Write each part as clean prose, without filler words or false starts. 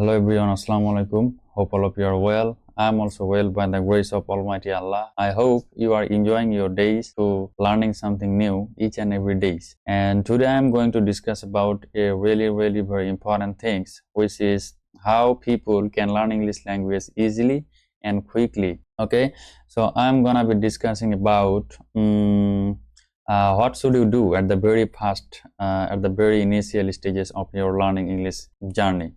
Hello everyone, Assalamu alaikum. Hope all of you are well. I'm also well by the grace of Almighty Allah. I hope you are enjoying your days to learning something new each and every day. And today I'm going to discuss about a really very important things, which is how people can learn English language easily and quickly. Okay, so I'm gonna be discussing about what should you do at the very initial stages of your learning English journey.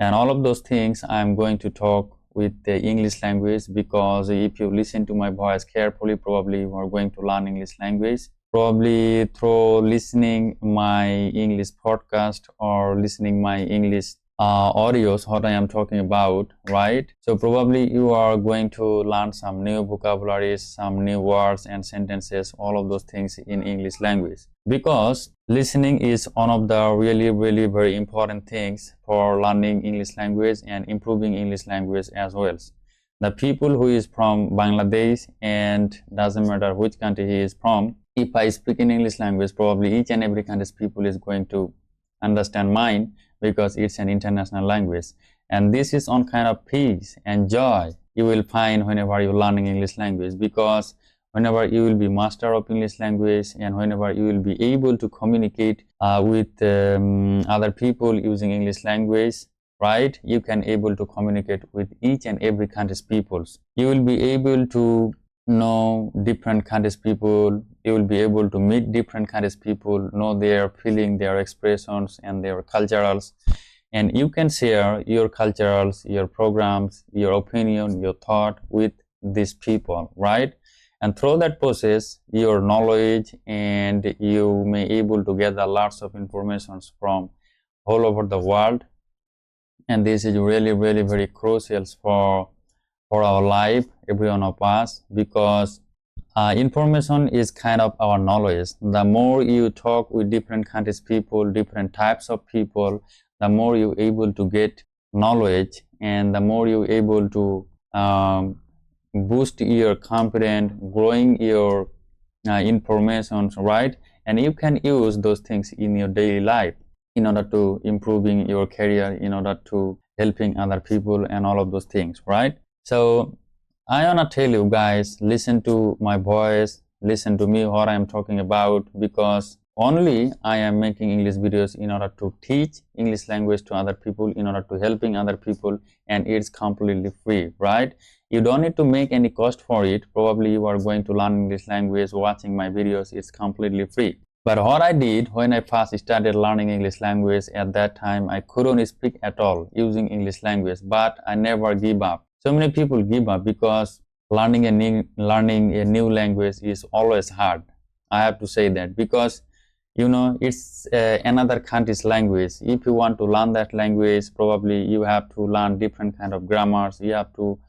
And all of those things I'm going to talk with the English language, because if you listen to my voice carefully, probably you are going to learn English language, probably through listening my English podcast or listening my English audios, what I am talking about, right? So probably you are going to learn some new vocabularies, some new words and sentences, all of those things in English language, because listening is one of the really very important things for learning English language and improving English language as well. The people who is from Bangladesh, and doesn't matter which country he is from, if I speak in English language, probably each and every country's people is going to understand mine, because it's an international language. And this is on kind of peace and joy you will find whenever you're learning English language, because whenever you will be master of English language and whenever you will be able to communicate with other people using English language, right, you can able to communicate with each and every country's peoples. You will be able to know different countries people, you will be able to meet different countries people, know their feeling, their expressions and their culturals, and you can share your culturals, your programs, your opinion, your thought with these people, right? And through that process, your knowledge, and you may able to gather lots of informations from all over the world. And this is really very crucial for our life, every one of us, because information is kind of our knowledge. The more you talk with different countries people, different types of people, the more you able to get knowledge, and the more you able to boost your confidence, growing your information, right? And you can use those things in your daily life in order to improving your career, in order to helping other people and all of those things, right? So I wanna tell you guys, listen to my voice, listen to me what I am talking about, because only I am making English videos in order to teach English language to other people, in order to helping other people, and it's completely free, right? You don't need to make any cost for it. Probably you are going to learn English language watching my videos, it's completely free. But what I did when I first started learning English language, at that time I couldn't speak at all using English language, but I never give up. So many people give up because learning a new language is always hard. I have to say that, because you know it's another country's language. If you want to learn that language, probably you have to learn different kind of grammars, you have to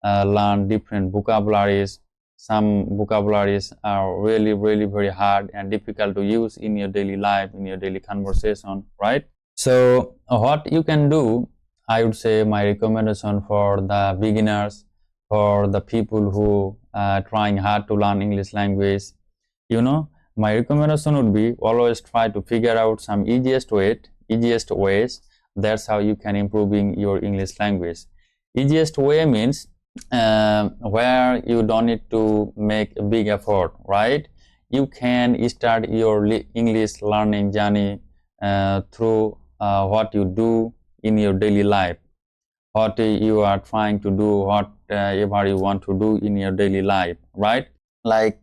learn different vocabularies. Some vocabularies are really very hard and difficult to use in your daily life, in your daily conversation, right? So what you can do, I would say my recommendation for the beginners, for the people who are trying hard to learn English language, you know, my recommendation would be always try to figure out some easiest ways. That's how you can improving your English language. Easiest way means where you don't need to make a big effort, right? You can start your English learning journey through what you do in your daily life, what you are trying to do, whatever you want to do in your daily life, right? Like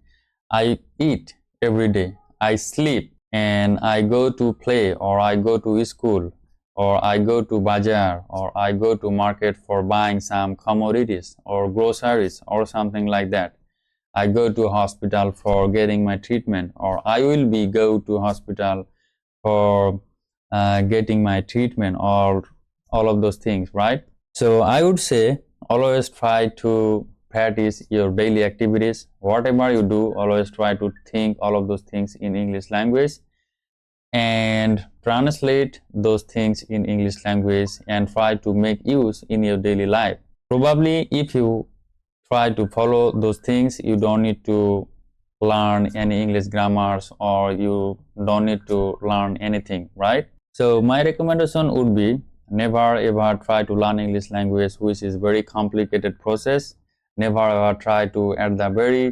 I eat every day, I sleep, and I go to play, or I go to school, or I go to bazaar, or I go to market for buying some commodities or groceries or something like that. I go to hospital for getting my treatment, or I will be go to hospital for getting my treatment, or all of those things, right? So I would say always try to practice your daily activities. Whatever you do, always try to think all of those things in English language and translate those things in English language and try to make use in your daily life. Probably if you try to follow those things, you don't need to learn any English grammars, or you don't need to learn anything, right? So my recommendation would be never ever try to learn English language which is very complicated process. Never ever try to at the very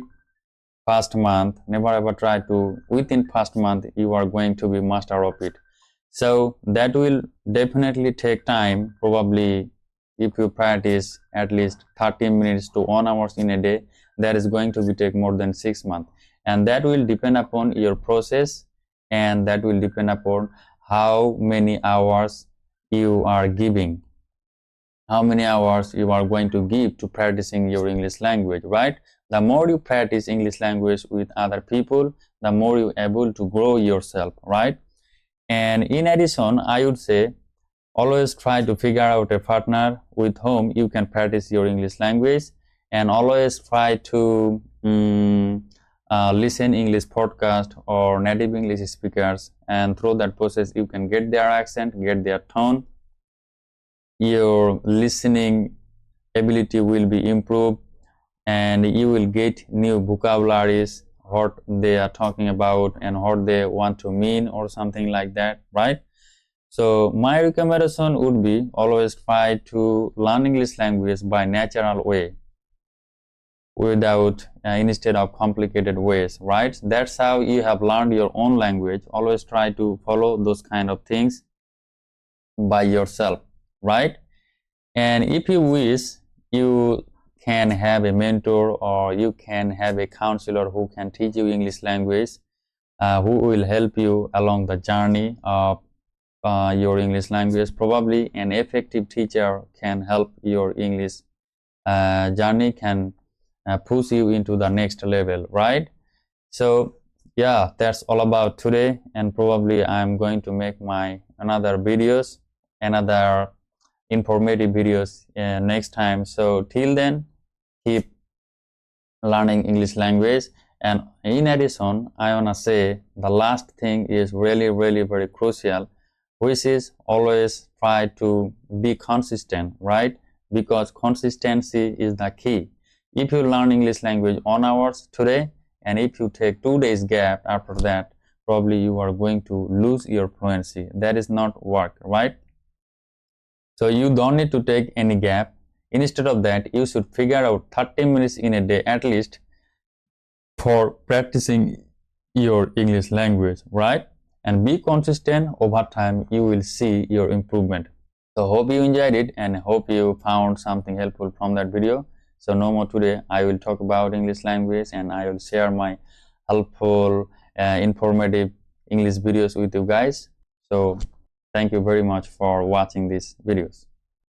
first month, never ever try to within first month you are going to be master of it. So that will definitely take time. Probably if you practice at least 30 minutes to 1 hour in a day, that is going to be take more than 6 months, and that will depend upon your process, and that will depend upon how many hours you are giving, how many hours you are going to give to practicing your English language, right? The more you practice English language with other people, the more you're able to grow yourself, right? And in addition, I would say always try to figure out a partner with whom you can practice your English language, and always try to listen English podcast or native English speakers, and through that process you can get their accent, get their tone. Your listening ability will be improved, and you will get new vocabularies, what they are talking about and what they want to mean or something like that, right? So my recommendation would be always try to learn English language by natural way, without instead of complicated ways, right? That's how you have learned your own language. Always try to follow those kind of things by yourself, right? And if you wish, you can have a mentor or you can have a counselor who can teach you English language, who will help you along the journey of your English language. Probably an effective teacher can help your English journey, can push you into the next level, right? So yeah, that's all about today, and probably I'm going to make my another videos, another informative videos next time. So till then, keep learning English language. And in addition, I wanna say the last thing is really very crucial, which is always try to be consistent, right? Because consistency is the key. If you learn English language 1 hour today, and if you take 2 days gap after that, probably you are going to lose your fluency. That is not work, right? So you don't need to take any gap. Instead of that, you should figure out 30 minutes in a day at least for practicing your English language, right? And be consistent. Over time, you will see your improvement. So hope you enjoyed it, and hope you found something helpful from that video. So no more today, I will talk about English language, and I will share my helpful, informative English videos with you guys. So thank you very much for watching these videos.